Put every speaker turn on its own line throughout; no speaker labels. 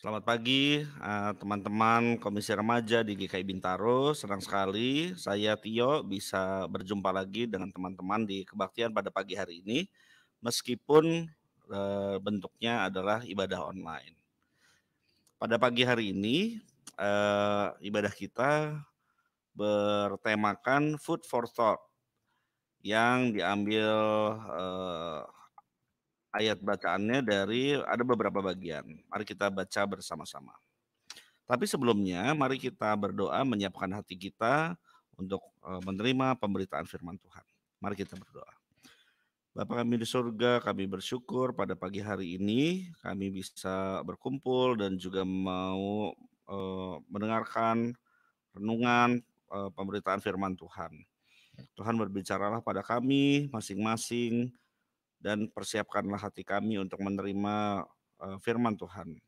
Selamat pagi, teman-teman Komisi Remaja di GKI Bintaro. Senang sekali saya Tio bisa berjumpa lagi dengan teman-teman di kebaktian pada pagi hari ini, meskipun, bentuknya adalah ibadah online. Pada pagi hari ini, ibadah kita bertemakan Food for Thought yang diambil, ayat bacaannya dari ada beberapa bagian. Mari kita baca bersama-sama. Tapi sebelumnya mari kita berdoa menyiapkan hati kita untuk, menerima pemberitaan firman Tuhan. Mari kita berdoa. Bapa kami di surga, kami bersyukur pada pagi hari ini kami bisa berkumpul dan juga mau, mendengarkan renungan, pemberitaan firman Tuhan. Tuhan berbicaralah pada kami masing-masing dan persiapkanlah hati kami untuk menerima, firman Tuhan.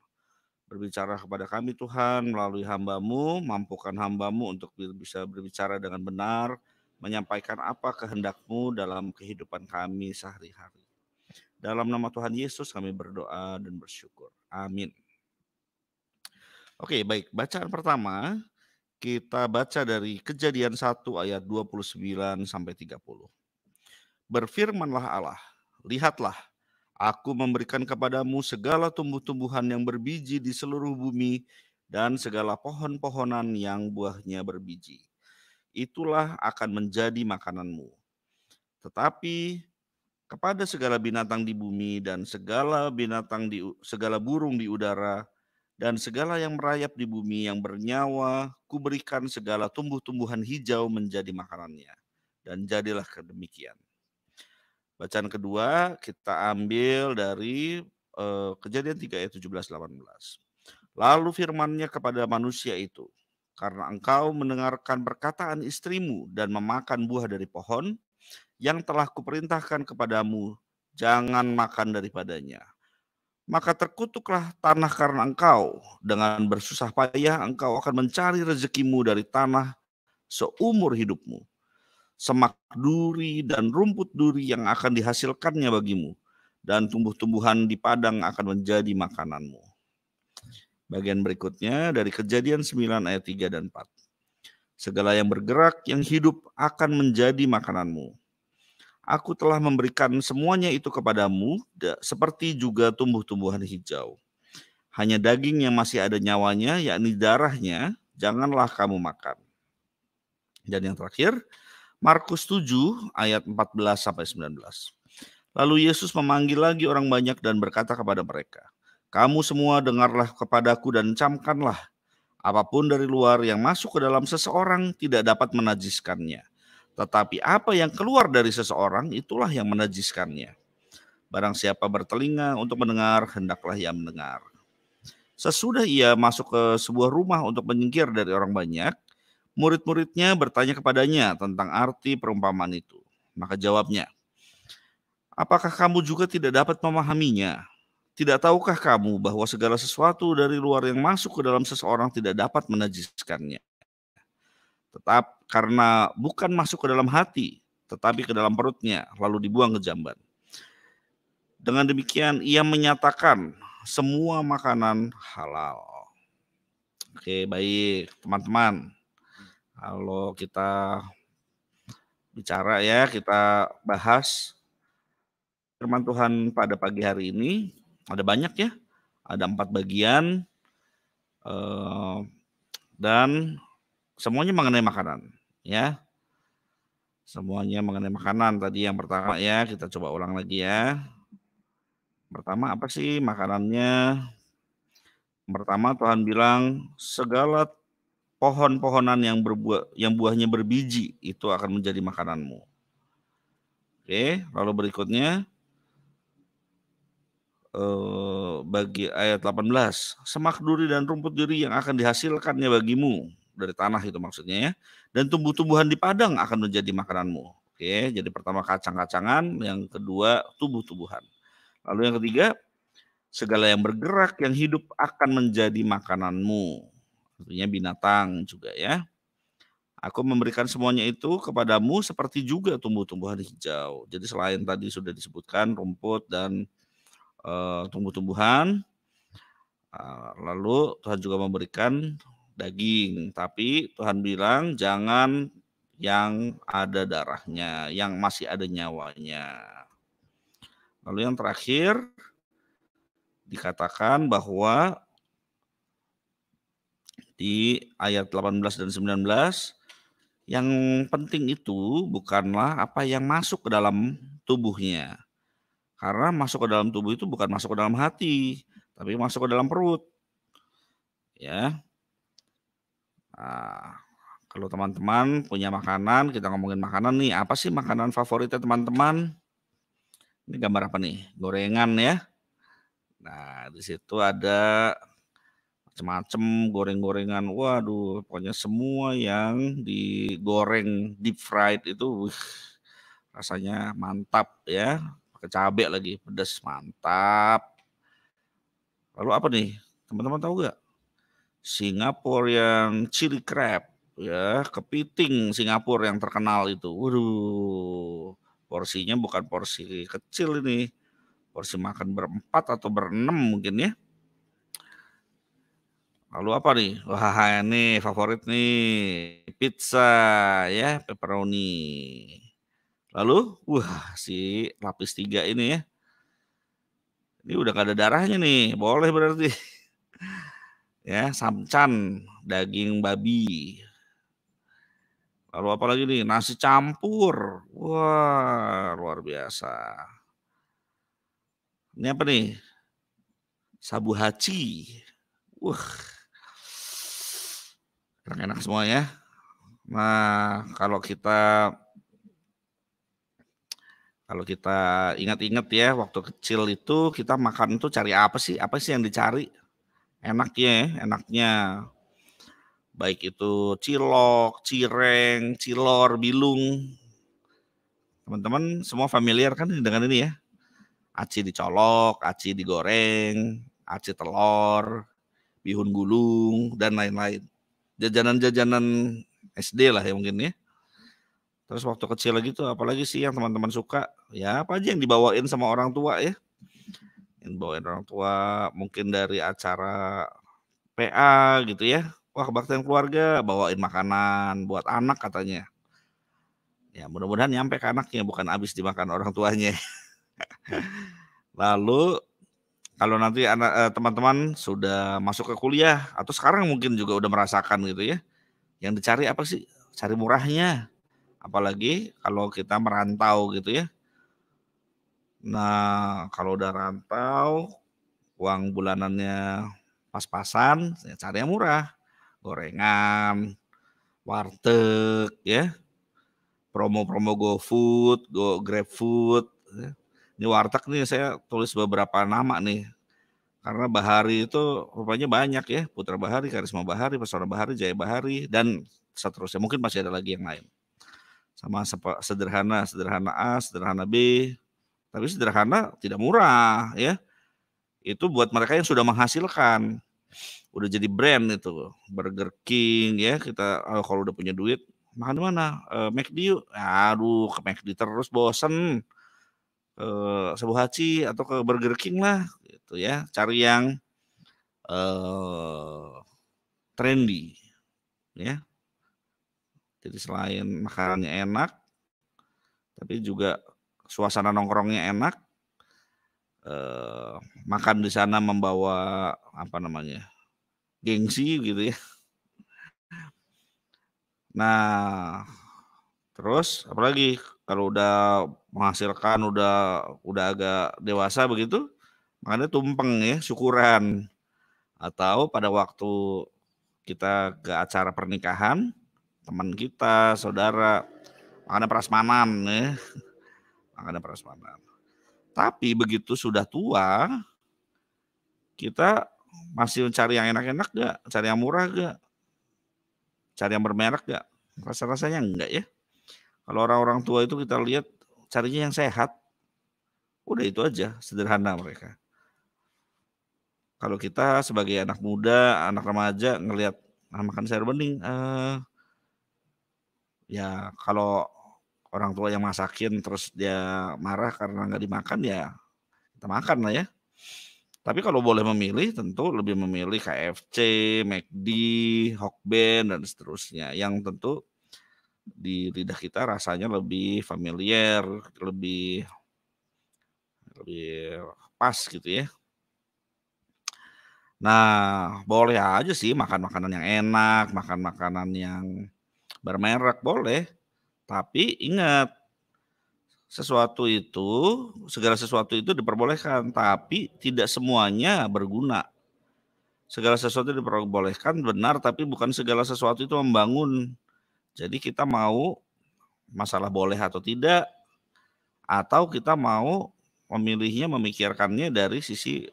Berbicara kepada kami Tuhan melalui hamba-Mu, mampukan hamba-Mu untuk bisa berbicara dengan benar, menyampaikan apa kehendak-Mu dalam kehidupan kami sehari-hari. Dalam nama Tuhan Yesus kami berdoa dan bersyukur. Amin. Oke, baik. Bacaan pertama kita baca dari Kejadian 1 ayat 29 sampai 30. Berfirmanlah Allah, lihatlah, aku memberikan kepadamu segala tumbuh-tumbuhan yang berbiji di seluruh bumi dan segala pohon-pohonan yang buahnya berbiji. Itulah akan menjadi makananmu. Tetapi kepada segala binatang di bumi dan segala burung di udara dan segala yang merayap di bumi yang bernyawa, kuberikan segala tumbuh-tumbuhan hijau menjadi makanannya. Dan jadilah kedemikian. Bacaan kedua kita ambil dari Kejadian 3 ayat 17-18. Lalu firman-Nya kepada manusia itu, karena engkau mendengarkan perkataan istrimu dan memakan buah dari pohon yang telah kuperintahkan kepadamu, jangan makan daripadanya. Maka terkutuklah tanah karena engkau, dengan bersusah payah engkau akan mencari rezekimu dari tanah seumur hidupmu. Semak duri dan rumput duri yang akan dihasilkannya bagimu, dan tumbuh-tumbuhan di padang akan menjadi makananmu. Bagian berikutnya dari Kejadian 9 ayat 3 dan 4. Segala yang bergerak, yang hidup akan menjadi makananmu. Aku telah memberikan semuanya itu kepadamu, seperti juga tumbuh-tumbuhan hijau. Hanya daging yang masih ada nyawanya, yakni darahnya, janganlah kamu makan. Dan yang terakhir, Markus 7 ayat 14-19. Lalu Yesus memanggil lagi orang banyak dan berkata kepada mereka, kamu semua dengarlah kepadaku dan camkanlah. Apapun dari luar yang masuk ke dalam seseorang tidak dapat menajiskannya. Tetapi apa yang keluar dari seseorang itulah yang menajiskannya. Barang siapa bertelinga untuk mendengar, hendaklah ia mendengar. Sesudah ia masuk ke sebuah rumah untuk menyingkir dari orang banyak, murid-muridnya bertanya kepadanya tentang arti perumpamaan itu. Maka jawabnya, apakah kamu juga tidak dapat memahaminya? Tidak tahukah kamu bahwa segala sesuatu dari luar yang masuk ke dalam seseorang tidak dapat menajiskannya? Tetap karena bukan masuk ke dalam hati, tetapi ke dalam perutnya, lalu dibuang ke jamban. Dengan demikian ia menyatakan semua makanan halal. Oke, baik teman-teman. Kalau kita bicara ya, kita bahas firman Tuhan pada pagi hari ini, ada banyak ya, ada 4 bagian, dan semuanya mengenai makanan, ya. Semuanya mengenai makanan. Tadi yang pertama ya, kita coba ulang lagi ya. Pertama apa sih makanannya? Pertama Tuhan bilang, segala pohon-pohonan yang buahnya berbiji itu akan menjadi makananmu. Oke, lalu berikutnya bagi ayat 18, semak duri dan rumput duri yang akan dihasilkannya bagimu, dari tanah itu maksudnya ya, dan tumbuh-tumbuhan di padang akan menjadi makananmu. Oke, jadi pertama kacang-kacangan, yang kedua tumbuh-tumbuhan. Lalu yang ketiga, segala yang bergerak yang hidup akan menjadi makananmu. Artinya binatang juga ya. Aku memberikan semuanya itu kepadamu seperti juga tumbuh-tumbuhan hijau. Jadi selain tadi sudah disebutkan rumput dan tumbuh-tumbuhan, Lalu Tuhan juga memberikan daging, tapi Tuhan bilang jangan yang ada darahnya, yang masih ada nyawanya. Lalu yang terakhir dikatakan bahwa di ayat 18 dan 19, yang penting itu bukanlah apa yang masuk ke dalam tubuhnya. Karena masuk ke dalam tubuh itu bukan masuk ke dalam hati, tapi masuk ke dalam perut. Ya. Nah, kalau teman-teman punya makanan, kita ngomongin makanan nih, apa sih makanan favoritnya teman-teman? Ini gambar apa nih? Gorengan ya. Nah, di situ ada macam-macam goreng-gorengan. Waduh, pokoknya semua yang digoreng deep fried itu rasanya mantap ya. Pakai cabai lagi, pedas mantap. Lalu apa nih? Teman-teman tahu gak? Singaporean chili crab ya, kepiting Singapura yang terkenal itu. Waduh, porsinya bukan porsi kecil ini. Porsi makan berempat atau berenam mungkin ya. Lalu apa nih? Wah, ini favorit nih, pizza ya, pepperoni. Lalu, wah si lapis 3 ini ya. Ini udah gak ada darahnya nih, boleh berarti. Ya, samcan, daging babi. Lalu apa lagi nih? Nasi campur. Wah, luar biasa. Ini apa nih? Sabu haci. Wah, enak-enak semua ya. Nah, kalau kita ingat-ingat ya, waktu kecil itu kita makan tuh cari apa sih? Apa sih yang dicari? Enaknya ya, enaknya. Baik itu cilok, cireng, cilor, bilung. Teman-teman semua familiar kan dengan ini ya? Aci dicolok, aci digoreng, aci telur, bihun gulung, dan lain-lain. Jajanan-jajanan SD lah ya mungkin ya. Terus waktu kecil lagi tuh apalagi sih yang teman-teman suka? Ya apa aja yang dibawain sama orang tua ya. Yang dibawain orang tua mungkin dari acara PA gitu ya. Wah, kebaktian keluarga bawain makanan buat anak katanya. Ya mudah-mudahan nyampe ke anaknya bukan habis dimakan orang tuanya. Lalu kalau nanti teman-teman sudah masuk ke kuliah atau sekarang mungkin juga udah merasakan gitu ya. Yang dicari apa sih? Cari murahnya. Apalagi kalau kita merantau gitu ya. Nah, kalau udah rantau, uang bulanannya pas-pasan, ya cari yang murah. Gorengan, warteg ya, promo-promo GoFood, GrabFood. Ya. Ini warteg nih saya tulis beberapa nama nih. Karena Bahari itu rupanya banyak ya, Putra Bahari, Karisma Bahari, Pesona Bahari, Jaya Bahari, dan seterusnya. Mungkin masih ada lagi yang lain. Sama sederhana, sederhana A, sederhana B, tapi sederhana tidak murah ya. Itu buat mereka yang sudah menghasilkan, udah jadi brand itu. Burger King ya, kita kalau udah punya duit, makan di mana? McD yuk. Aduh, ke McD terus bosen. Sebu Haci atau ke Burger King lah gitu ya. Cari yang trendy ya. Jadi selain makanannya enak, tapi juga suasana nongkrongnya enak. Makan di sana membawa apa namanya? Gengsi gitu ya. Nah, terus apalagi kalau udah menghasilkan udah agak dewasa begitu, makanya tumpeng ya, syukuran. Atau pada waktu kita ke acara pernikahan, teman kita, saudara, makanya prasmanan ya, makanya prasmanan. Tapi begitu sudah tua, kita masih cari yang enak-enak gak? Cari yang murah gak? Cari yang bermerek gak? Rasa-rasanya enggak ya. Kalau orang-orang tua itu kita lihat carinya yang sehat, udah itu aja, sederhana mereka. Kalau kita sebagai anak muda, anak remaja ngelihat makan sayur bening, ya kalau orang tua yang masakin terus dia marah karena nggak dimakan ya kita makan lah ya. Tapi kalau boleh memilih tentu lebih memilih KFC, McD, Hokben, dan seterusnya, yang tentu di lidah kita rasanya lebih familiar, lebih lebih pas gitu ya. Nah, boleh aja sih makan makanan yang enak, makan makanan yang bermerek boleh, tapi ingat segala sesuatu itu diperbolehkan, tapi tidak semuanya berguna. Segala sesuatu diperbolehkan benar, tapi bukan segala sesuatu itu membangun. Jadi kita mau masalah boleh atau tidak, atau kita mau memilihnya, memikirkannya dari sisi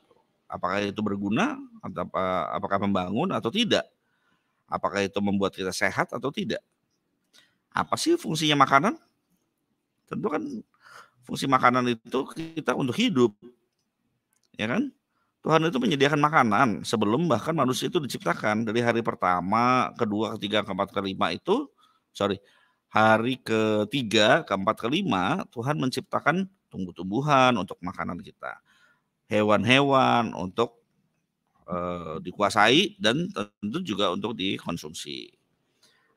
apakah itu berguna, atau apakah membangun atau tidak. Apakah itu membuat kita sehat atau tidak. Apa sih fungsinya makanan? Tentu kan fungsi makanan itu kita untuk hidup, ya kan? Tuhan itu menyediakan makanan sebelum bahkan manusia itu diciptakan. Dari hari pertama, kedua, ketiga, keempat, kelima itu, hari ketiga, keempat, kelima, Tuhan menciptakan tumbuh-tumbuhan untuk makanan kita. Hewan-hewan untuk dikuasai dan tentu juga untuk dikonsumsi.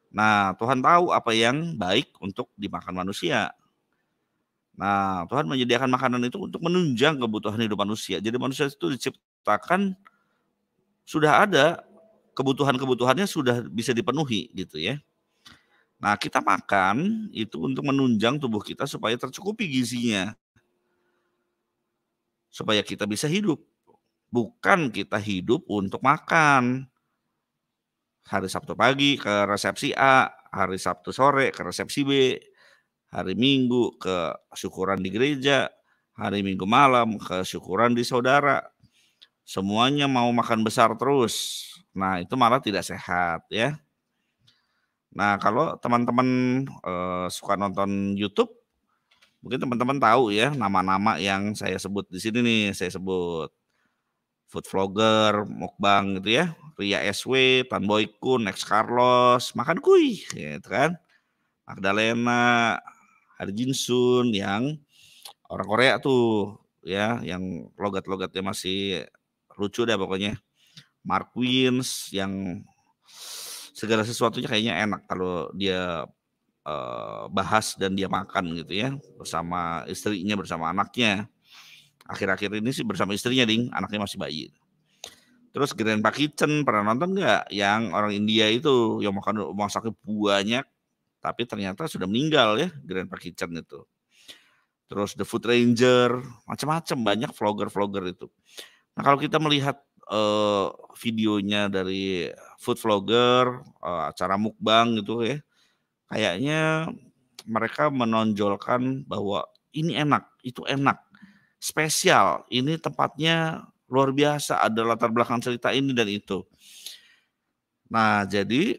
Nah, Tuhan tahu apa yang baik untuk dimakan manusia. Nah, Tuhan menyediakan makanan itu untuk menunjang kebutuhan hidup manusia. Jadi manusia itu diciptakan sudah ada kebutuhan-kebutuhannya sudah bisa dipenuhi gitu ya. Nah, kita makan itu untuk menunjang tubuh kita supaya tercukupi gizinya. Supaya kita bisa hidup. Bukan kita hidup untuk makan. Hari Sabtu pagi ke resepsi A, hari Sabtu sore ke resepsi B, hari Minggu ke syukuran di gereja, hari Minggu malam ke syukuran di saudara. Semuanya mau makan besar terus. Nah, itu malah tidak sehat ya. Nah, kalau teman-teman suka nonton YouTube, mungkin teman-teman tahu ya nama-nama yang saya sebut di sini nih, saya sebut food vlogger, mukbang gitu ya. Ria SW, Tan Boy Kun, Next Carlos, makan kuy gitu kan. Magdalena, Harjin Sun yang orang Korea tuh ya, yang logat-logatnya masih lucu deh pokoknya. Mark Wins yang segala sesuatunya kayaknya enak kalau dia bahas dan dia makan gitu ya bersama istrinya, bersama anaknya. Akhir-akhir ini sih bersama istrinya ding, anaknya masih bayi. Terus Grandpa Kitchen pernah nonton nggak? Yang orang India itu yang masaknya banyak, tapi ternyata sudah meninggal ya Grandpa Kitchen itu. Terus The Food Ranger, macam-macam banyak vlogger-vlogger itu. Nah kalau kita melihat videonya dari food vlogger, acara mukbang gitu ya, kayaknya mereka menonjolkan bahwa ini enak, itu enak, spesial, ini tempatnya luar biasa, ada latar belakang cerita ini dan itu. Nah, jadi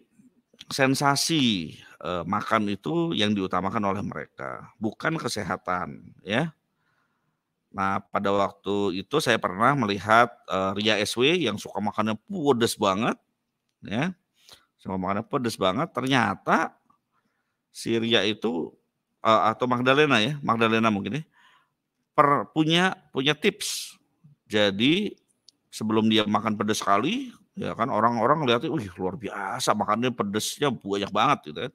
sensasi makan itu yang diutamakan oleh mereka, bukan kesehatan, ya. Nah, pada waktu itu saya pernah melihat Ria SW yang suka makannya pedes banget, ya, suka makannya pedes banget. Ternyata si Ria itu atau Magdalena ya, Magdalena mungkin ya, punya tips. Jadi sebelum dia makan pedes sekali, ya kan orang-orang ngeliatnya, wih luar biasa makannya pedesnya banyak banget gitu kan.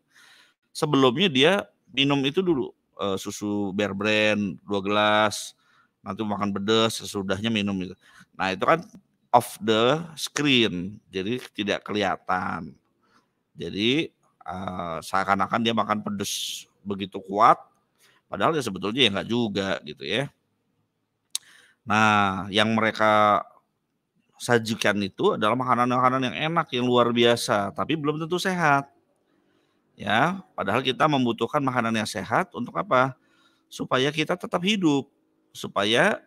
Sebelumnya dia minum itu dulu, susu Bear Brand 2 gelas, nanti makan pedes, sesudahnya minum itu. Nah itu kan off the screen, jadi tidak kelihatan. Jadi seakan-akan dia makan pedes begitu kuat, padahal ya sebetulnya ya enggak juga gitu ya. Nah yang mereka sajikan itu adalah makanan-makanan yang enak, yang luar biasa, tapi belum tentu sehat. Ya, padahal kita membutuhkan makanan yang sehat untuk apa? Supaya kita tetap hidup, supaya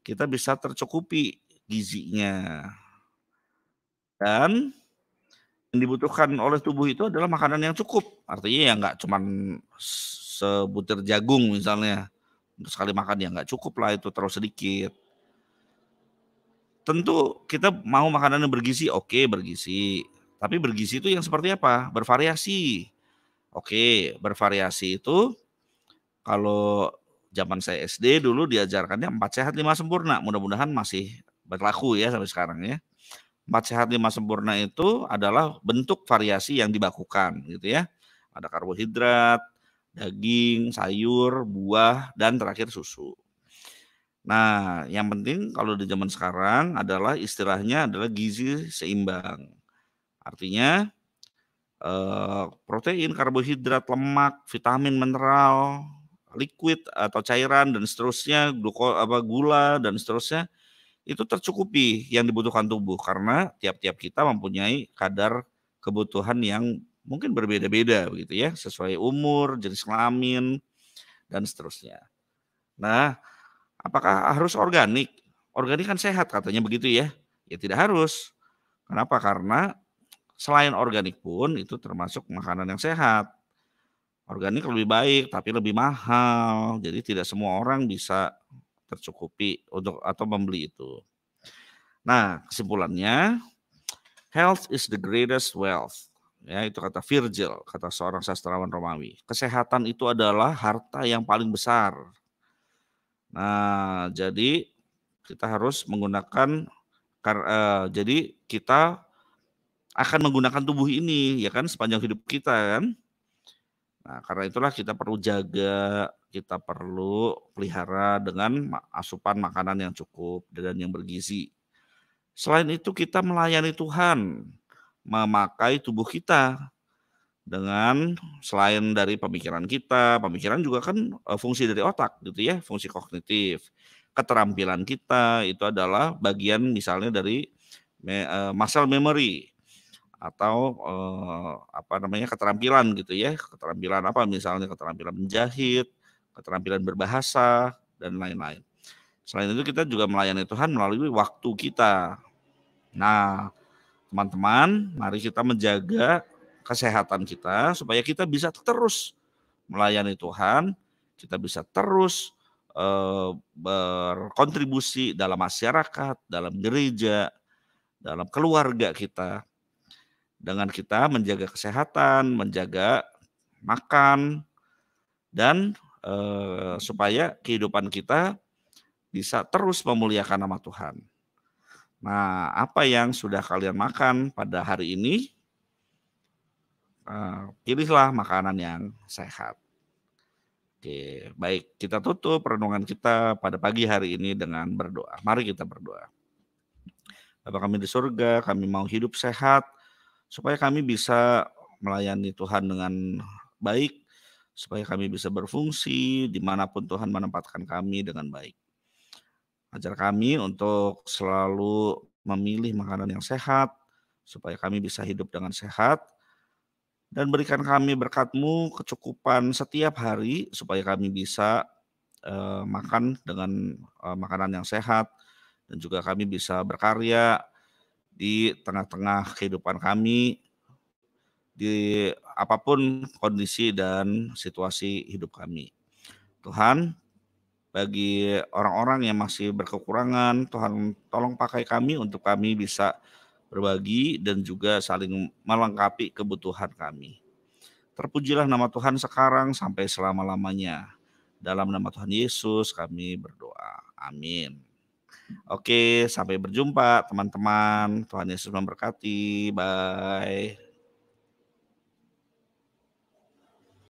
kita bisa tercukupi gizinya. Dan yang dibutuhkan oleh tubuh itu adalah makanan yang cukup. Artinya ya nggak cuman sebutir jagung misalnya, untuk sekali makan ya nggak cukup lah itu terlalu sedikit. Tentu kita mau makanan yang bergizi, oke bergizi. Tapi bergizi itu yang seperti apa? Bervariasi. Oke, bervariasi itu kalau zaman saya SD dulu diajarkannya 4 sehat 5 sempurna, mudah-mudahan masih berlaku ya sampai sekarang ya. 4 sehat 5 sempurna itu adalah bentuk variasi yang dibakukan gitu ya. Ada karbohidrat, daging, sayur, buah, dan terakhir susu. Nah, yang penting kalau di zaman sekarang adalah istilahnya adalah gizi seimbang. Artinya protein, karbohidrat, lemak, vitamin, mineral, liquid atau cairan dan seterusnya, gula dan seterusnya itu tercukupi yang dibutuhkan tubuh karena tiap-tiap kita mempunyai kadar kebutuhan yang mungkin berbeda-beda begitu ya, sesuai umur, jenis kelamin dan seterusnya. Nah, apakah harus organik? Organik kan sehat katanya begitu ya. Ya tidak harus. Kenapa? Karena selain organik pun itu termasuk makanan yang sehat. Organik lebih baik tapi lebih mahal. Jadi tidak semua orang bisa tercukupi untuk atau membeli itu. Nah, kesimpulannya health is the greatest wealth. Ya, itu kata Virgil, kata seorang sastrawan Romawi. Kesehatan itu adalah harta yang paling besar. Nah, jadi kita harus menggunakan jadi kita akan menggunakan tubuh ini ya kan sepanjang hidup kita kan. Nah, karena itulah kita perlu jaga, kita perlu pelihara dengan asupan makanan yang cukup dan yang bergizi. Selain itu kita melayani Tuhan, memakai tubuh kita dengan selain dari pemikiran juga kan fungsi dari otak gitu ya, fungsi kognitif. Keterampilan kita itu adalah bagian misalnya dari muscle memory atau keterampilan gitu ya, keterampilan apa misalnya keterampilan menjahit, keterampilan berbahasa dan lain-lain. Selain itu kita juga melayani Tuhan melalui waktu kita. Nah, teman-teman, mari kita menjaga kesehatan kita supaya kita bisa terus melayani Tuhan, kita bisa terus berkontribusi dalam masyarakat, dalam gereja, dalam keluarga kita. Dengan kita menjaga kesehatan, menjaga makan, dan supaya kehidupan kita bisa terus memuliakan nama Tuhan. Nah, apa yang sudah kalian makan pada hari ini, pilihlah makanan yang sehat. Oke, baik, kita tutup renungan kita pada pagi hari ini dengan berdoa. Mari kita berdoa. Bapa kami di surga, kami mau hidup sehat, supaya kami bisa melayani Tuhan dengan baik, supaya kami bisa berfungsi dimanapun Tuhan menempatkan kami dengan baik. Ajar kami untuk selalu memilih makanan yang sehat, supaya kami bisa hidup dengan sehat, dan berikan kami berkat-Mu kecukupan setiap hari, supaya kami bisa makan dengan makanan yang sehat, dan juga kami bisa berkarya di tengah-tengah kehidupan kami, di apapun kondisi dan situasi hidup kami. Tuhan, bagi orang-orang yang masih berkekurangan, Tuhan tolong pakai kami untuk kami bisa berbagi dan juga saling melengkapi kebutuhan kami. Terpujilah nama Tuhan sekarang sampai selama-lamanya. Dalam nama Tuhan Yesus kami berdoa. Amin. Oke, sampai berjumpa teman-teman. Tuhan Yesus memberkati. Bye.